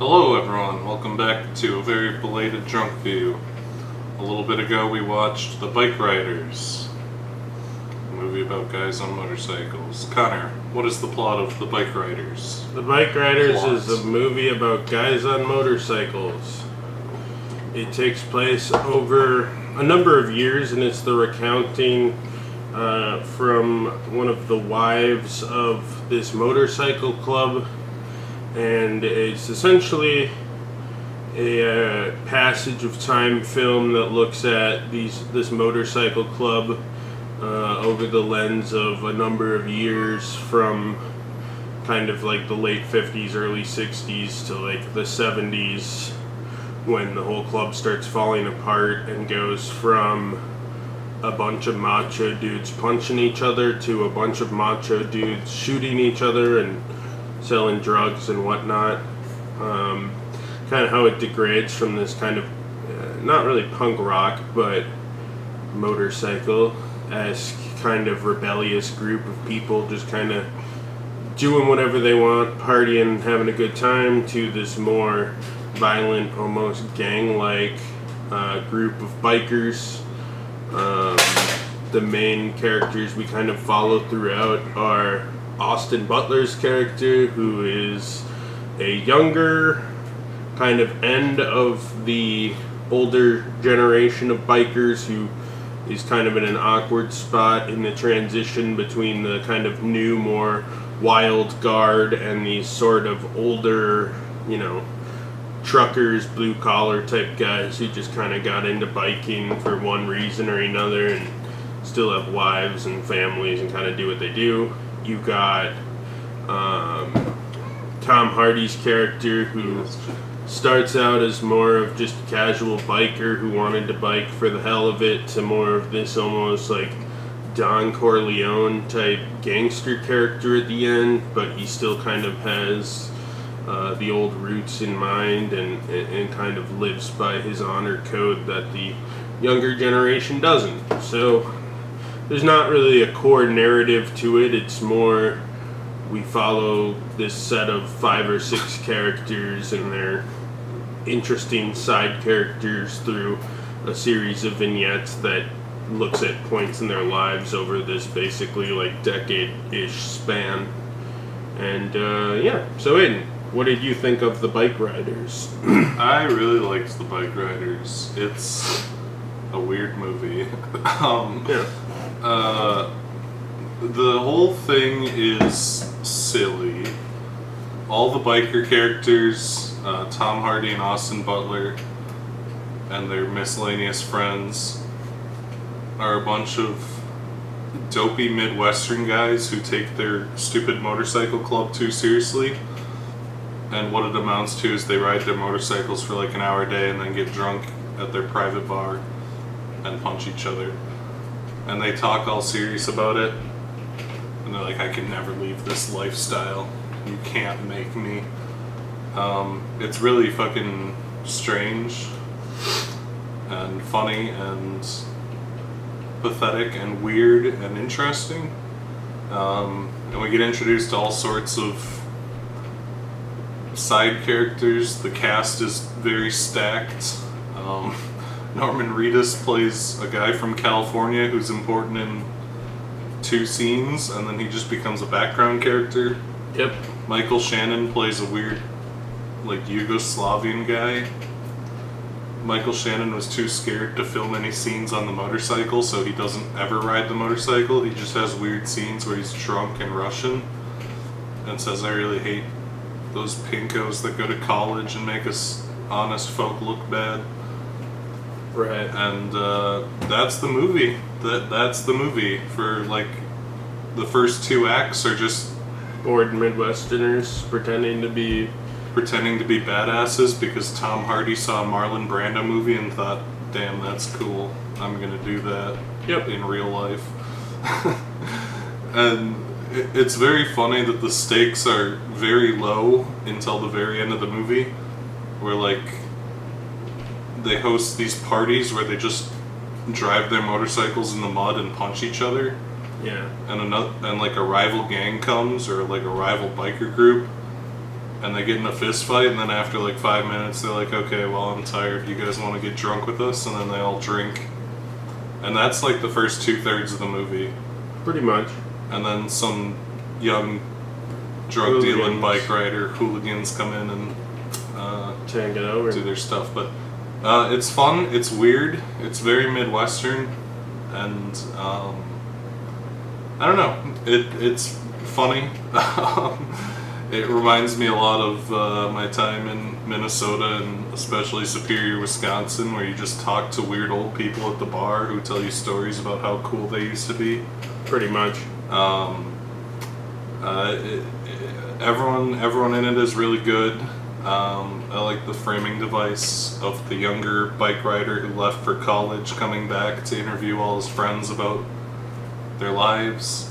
Hello everyone, welcome back to a very belated Drunkview. A little bit ago we watched The Bikeriders, a movie about guys on motorcycles. Connor, what is the plot of The Bikeriders? The Bikeriders is a movie about guys on motorcycles. It takes place over a number of years, and it's the recounting from one of the wives of this motorcycle club. And it's essentially a passage of time film that looks at this motorcycle club over the lens of a number of years, from kind of like the late 50s, early 60s to like the 70s, when the whole club starts falling apart and goes from a bunch of macho dudes punching each other to a bunch of macho dudes shooting each other and selling drugs and whatnot. Kind of how it degrades from this kind of not really punk rock but motorcycle-esque kind of rebellious group of people just kind of doing whatever they want, partying, having a good time, to this more violent, almost gang-like group of bikers. The main characters we kind of follow throughout are Austin Butler's character, who is a younger, kind of end of the older generation of bikers, who is kind of in an awkward spot in the transition between the kind of new, more wild guard and these sort of older, truckers, blue collar type guys who just kind of got into biking for one reason or another and still have wives and families and kind of do what they do. You got Tom Hardy's character, who starts out as more of just a casual biker who wanted to bike for the hell of it, to more of this almost like Don Corleone type gangster character at the end, but he still kind of has the old roots in mind and kind of lives by his honor code that the younger generation doesn't. So there's not really a core narrative to it. It's more we follow this set of 5 or 6 characters and their interesting side characters through a series of vignettes that looks at points in their lives over this basically like decade-ish span. And so Aiden, what did you think of The Bikeriders? I really liked The Bikeriders. It's a weird movie. The whole thing is silly. All the biker characters, Tom Hardy and Austin Butler, and their miscellaneous friends, are a bunch of dopey Midwestern guys who take their stupid motorcycle club too seriously. And what it amounts to is they ride their motorcycles for like an hour a day and then get drunk at their private bar and punch each other. And they talk all serious about it. And they're like, I can never leave this lifestyle. You can't make me. It's really fucking strange and funny and pathetic and weird and interesting. And we get introduced to all sorts of side characters. The cast is very stacked. Norman Reedus plays a guy from California who's important in 2 scenes, and then he just becomes a background character. Yep. Michael Shannon plays a weird, like, Yugoslavian guy. Michael Shannon was too scared to film any scenes on the motorcycle, so he doesn't ever ride the motorcycle. He just has weird scenes where he's drunk and Russian, and says, I really hate those pinkos that go to college and make us honest folk look bad. Right. And that's the movie. That's the movie. For like the first 2 acts are just bored Midwesterners pretending to be badasses because Tom Hardy saw a Marlon Brando movie and thought, damn, that's cool. I'm gonna do that in real life. And it's very funny that the stakes are very low until the very end of the movie, where like they host these parties where they just drive their motorcycles in the mud and punch each other. Yeah. And like a rival gang comes, or like a rival biker group, and they get in a fist fight, and then after like 5 minutes, they're like, okay, well, I'm tired. You guys want to get drunk with us? And then they all drink. And that's like the first 2/3 of the movie. Pretty much. And then some young drug dealing bike rider hooligans come in and take it over, do their stuff. But it's fun. It's weird. It's very Midwestern, and I don't know. It's funny. It reminds me a lot of my time in Minnesota and especially Superior, Wisconsin, where you just talk to weird old people at the bar who tell you stories about how cool they used to be. Pretty much. Everyone in it is really good. I like the framing device of the younger bike rider who left for college coming back to interview all his friends about their lives.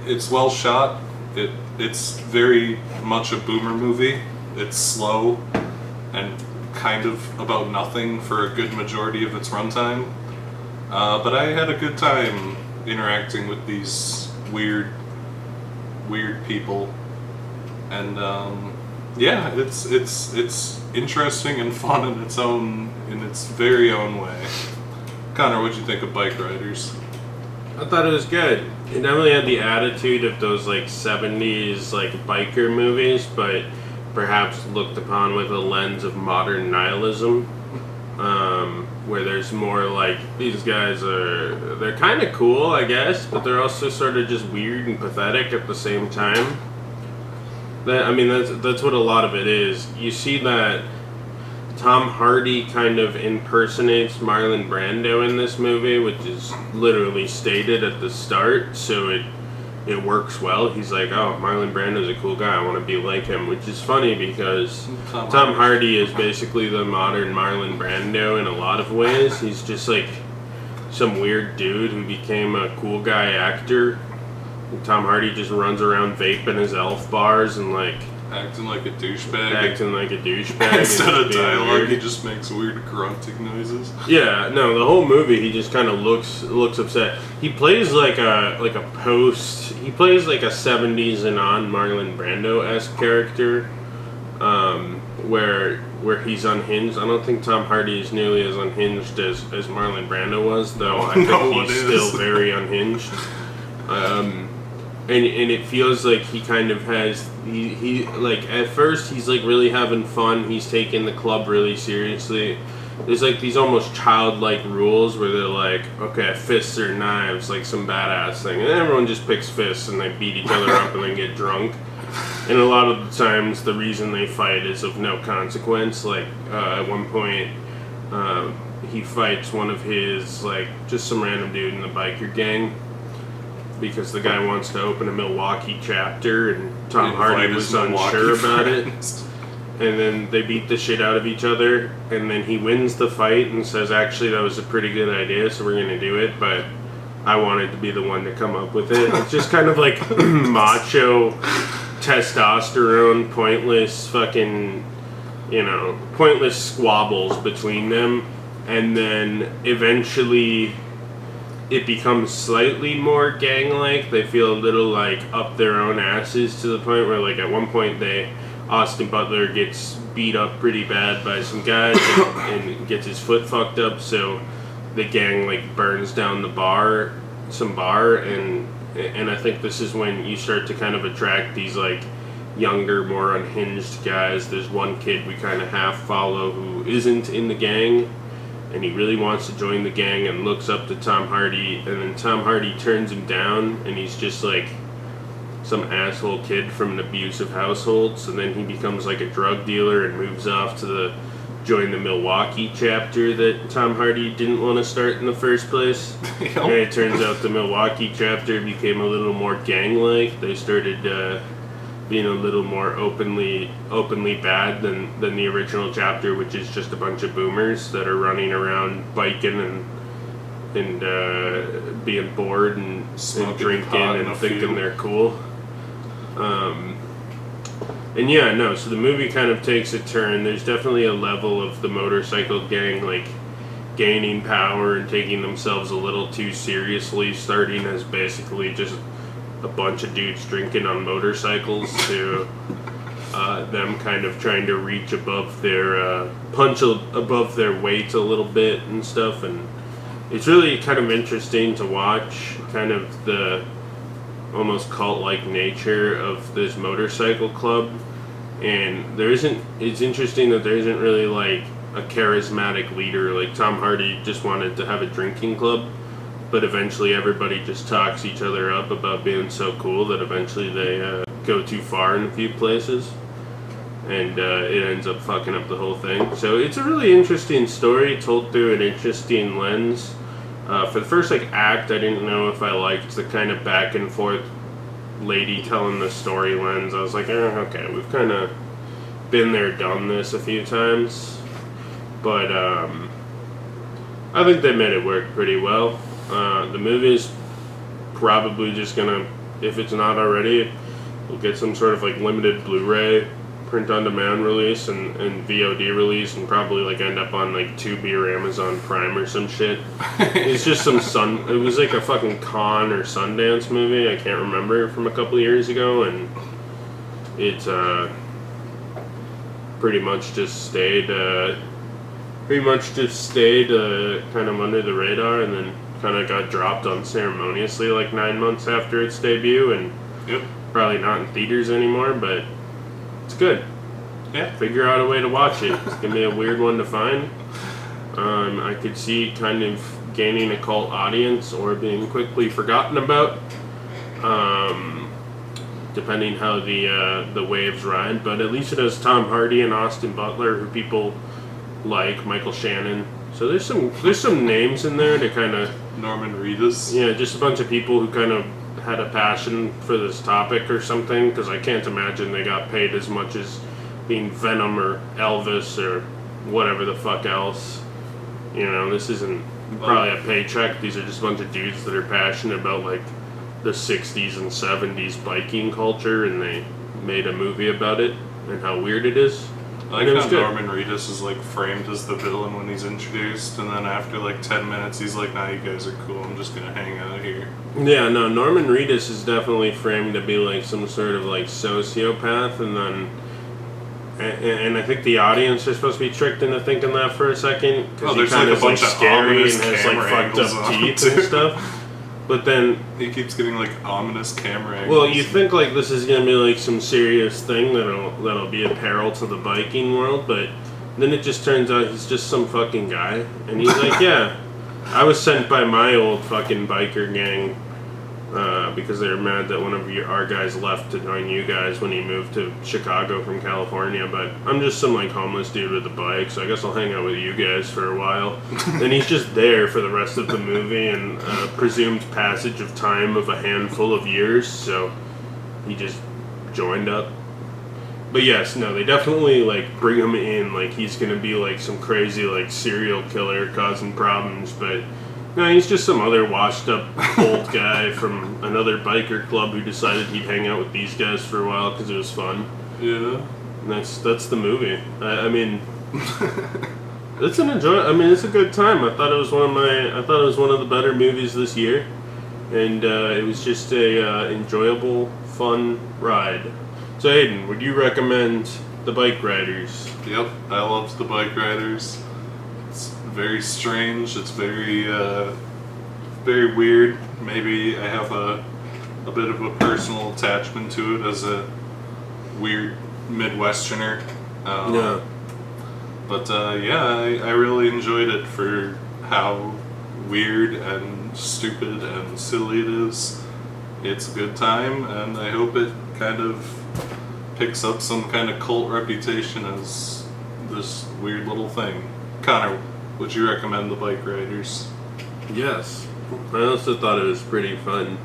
It's well shot. It's very much a boomer movie. It's slow and kind of about nothing for a good majority of its runtime. But I had a good time interacting with these weird people, and yeah, it's interesting and fun in its very own way. Connor, what'd you think of Bikeriders? I thought it was good. It definitely had the attitude of those like 70s like biker movies, but perhaps looked upon with a lens of modern nihilism, where there's more like these guys they're kind of cool, I guess, but they're also sort of just weird and pathetic at the same time. That's what a lot of it is. You see that Tom Hardy kind of impersonates Marlon Brando in this movie, which is literally stated at the start, so it works well. He's like, oh, Marlon Brando's a cool guy, I want to be like him, which is funny because Tom Hardy is basically the modern Marlon Brando in a lot of ways. He's just like some weird dude who became a cool guy actor. And Tom Hardy just runs around vaping his elf bars and like acting like a douchebag. Instead of dialogue, weird. He just makes weird grunting noises. Yeah, no, the whole movie he just kind of looks upset. He plays like a He plays like a 70s and on Marlon Brando-esque character, where he's unhinged. I don't think Tom Hardy is nearly as unhinged as Marlon Brando was, though. I think he's still very unhinged. And it feels like he kind of has he like at first he's like really having fun. He's taking the club really seriously. There's like these almost childlike rules where they're like, okay, fists or knives, like some badass thing, and everyone just picks fists and they beat each other up and then get drunk. And a lot of the times the reason they fight is of no consequence. Like at one point, he fights one of his like just some random dude in the biker gang, because the guy wants to open a Milwaukee chapter, and Tom Hardy was unsure about it. And then they beat the shit out of each other, and then he wins the fight and says, actually, that was a pretty good idea, so we're going to do it, but I wanted to be the one to come up with it. It's just kind of like macho, testosterone, pointless fucking, pointless squabbles between them, and then eventually it becomes slightly more gang-like. They feel a little like up their own asses to the point where like at one point Austin Butler gets beat up pretty bad by some guys and gets his foot fucked up, so the gang like burns down the bar, and I think this is when you start to kind of attract these like younger, more unhinged guys. There's one kid we kind of half follow who isn't in the gang, and he really wants to join the gang and looks up to Tom Hardy, and then Tom Hardy turns him down, and he's just like some asshole kid from an abusive household. So then he becomes like a drug dealer and moves off to join the Milwaukee chapter that Tom Hardy didn't want to start in the first place. Yep. And it turns out the Milwaukee chapter became a little more gang-like. They started being a little more openly bad than the original chapter, which is just a bunch of boomers that are running around biking and being bored and drinking and thinking they're cool. And yeah, no, so the movie kind of takes a turn. There's definitely a level of the motorcycle gang like gaining power and taking themselves a little too seriously, starting as basically just a bunch of dudes drinking on motorcycles to them kind of trying to reach above their punch above their weight a little bit and stuff, and it's really kind of interesting to watch kind of the almost cult-like nature of this motorcycle club. And it's interesting that there isn't really like a charismatic leader. Like Tom Hardy just wanted to have a drinking club, but eventually everybody just talks each other up about being so cool that eventually they go too far in a few places, and it ends up fucking up the whole thing. So it's a really interesting story told through an interesting lens. For the first act, I didn't know if I liked the kind of back and forth lady telling the story lens. I was like, okay, we've kind of been there, done this a few times, but I think they made it work pretty well. The movie's probably just gonna, if it's not already, we'll get some sort of limited Blu-ray, print-on-demand release and VOD release, and probably end up on Tubi or Amazon Prime or some shit. It's just it was a fucking Cannes or Sundance movie, I can't remember, from a couple of years ago, and it's pretty much just stayed kind of under the radar, and then kind of got dropped unceremoniously 9 months after its debut, and probably not in theaters anymore, but it's good. Yeah. Figure out a way to watch it. It's gonna be a weird one to find. I could see kind of gaining a cult audience or being quickly forgotten about, depending how the waves ride. But at least it has Tom Hardy and Austin Butler, who people like, Michael Shannon. So there's some names in there to kind of Norman Reedus. Yeah, just a bunch of people who kind of had a passion for this topic or something, because I can't imagine they got paid as much as being Venom or Elvis or whatever the fuck else. This isn't probably a paycheck. These are just a bunch of dudes that are passionate about the 60s and 70s biking culture, and they made a movie about it and how weird it is. I like how Norman Reedus is framed as the villain when he's introduced, and then after 10 minutes he's like, nah, you guys are cool, I'm just gonna hang out here. Yeah, no, Norman Reedus is definitely framed to be some sort of sociopath, and then and I think the audience are supposed to be tricked into thinking that for a second, because he kind of is scary and has fucked up teeth and stuff. But then he keeps getting ominous camera angles. Well, you think this is gonna be some serious thing that'll be a peril to the biking world, but then it just turns out he's just some fucking guy, and he's yeah, I was sent by my old fucking biker gang because they were mad that one of our guys left to join you guys when he moved to Chicago from California, but I'm just some homeless dude with a bike, so I guess I'll hang out with you guys for a while. And he's just there for the rest of the movie, and presumed passage of time of a handful of years, so he just joined up. But yes, no, they definitely bring him in he's gonna be some crazy serial killer causing problems, but no, he's just some other washed up old guy from another biker club who decided he'd hang out with these guys for a while because it was fun. Yeah. And that's the movie. I mean, it's it's a good time. I thought it was one of the better movies this year, and it was just a enjoyable, fun ride. So Hayden, would you recommend the Bikeriders? Yep, I loved the Bikeriders. It's very strange. It's very weird. Maybe I have a bit of a personal attachment to it as a weird Midwesterner. Yeah. But I really enjoyed it for how weird and stupid and silly it is. It's a good time, and I hope it kind of picks up some kind of cult reputation as this weird little thing. Connor, would you recommend the Bikeriders? Yes. I also thought it was pretty fun.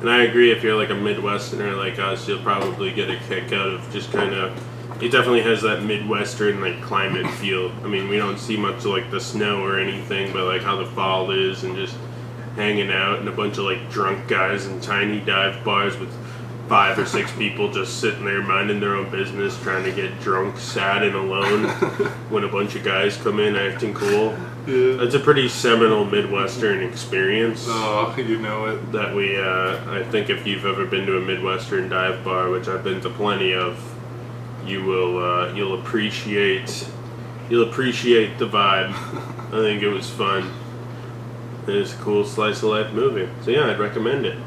And I agree, if you're a Midwesterner like us, you'll probably get a kick out of just kind of... It definitely has that Midwestern climate feel. I mean, we don't see much of the snow or anything, but how the fall is, and just hanging out, and a bunch of drunk guys in tiny dive bars with 5 or 6 people just sitting there minding their own business, trying to get drunk, sad, and alone when a bunch of guys come in acting cool. Yeah. That's a pretty seminal Midwestern experience. Oh, you know it. That I think if you've ever been to a Midwestern dive bar, which I've been to plenty of, you'll appreciate the vibe. I think it was fun. It was a cool slice of life movie. So yeah, I'd recommend it.